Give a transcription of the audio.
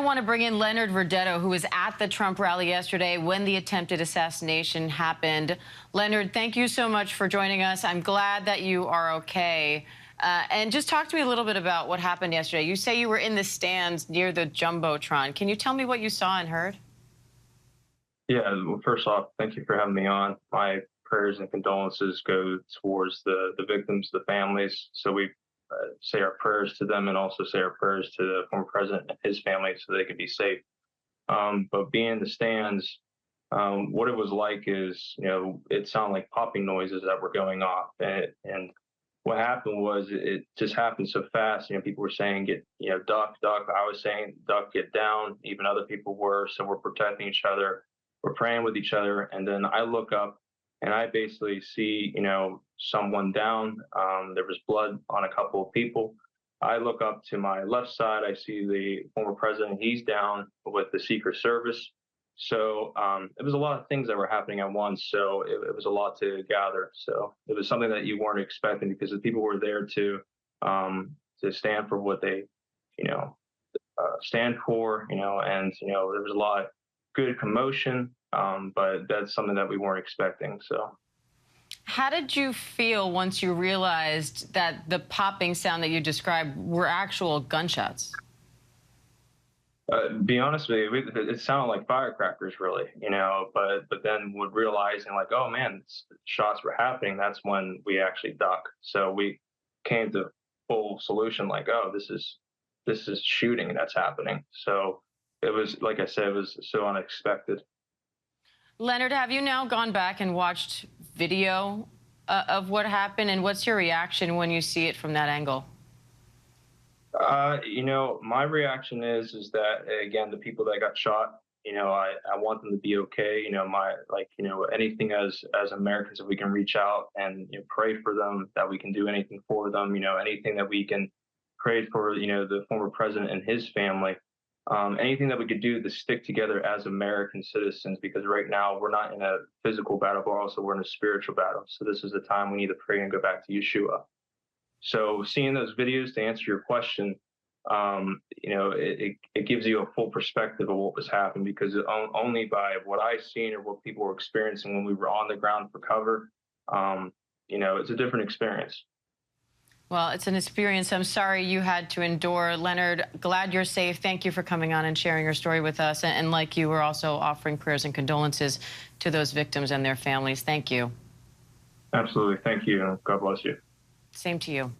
I want to bring in Leonard Verdetto, who was at the Trump rally yesterday when the attempted assassination happened. Leonard, thank you so much for joining us. I'm glad that you are okay. And just talk to me a little bit about what happened yesterday. You say you were in the stands near the Jumbotron. Can you tell me what you saw and heard? Yeah, well, first off, thank you for having me on. My prayers and condolences go towards the victims, the families. So we say our prayers to them and also say our prayers to the former president and his family so they can be safe. But being in the stands, what it was like is, it sounded like popping noises that were going off. And what happened was it just happened so fast. People were saying, get, duck, duck. I was saying, duck, get down. Even other people were. So we're protecting each other. We're praying with each other. And then I look up and I basically see, someone down. There was blood on a couple of people. I look up to my left side. I see the former president. He's down with the Secret Service. So it was a lot of things that were happening at once. So it was a lot to gather. So it was something that you weren't expecting because the people were there to stand for what they, stand for, and, there was a lot of good commotion, but that's something that we weren't expecting. So. How did you feel once you realized that the popping sound that you described were actual gunshots? Be honest with you, it sounded like firecrackers, really, but then would realizing like, oh man, shots were happening. That's when we actually duck. So we came to full solution, like, oh, this is shooting that's happening. So it was, like I said, it was so unexpected. Leonard, have you now gone back and watched video of what happened, and what's your reaction when you see it from that angle? My reaction is that, again, the people that got shot, I want them to be okay. Anything as Americans, if we can reach out and pray for them, that we can do anything for them, anything that we can pray for, the former president and his family, anything that we could do to stick together as American citizens, because right now we're not in a physical battle, but also we're in a spiritual battle. So this is the time we need to pray and go back to Yeshua. So seeing those videos, to answer your question, it gives you a full perspective of what was happening, because only by what I've seen or what people were experiencing when we were on the ground for cover, it's a different experience. Well, it's an experience I'm sorry you had to endure. Leonard, glad you're safe. Thank you for coming on and sharing your story with us. And like you, we're also offering prayers and condolences to those victims and their families. Thank you. Absolutely. Thank you. God bless you. Same to you.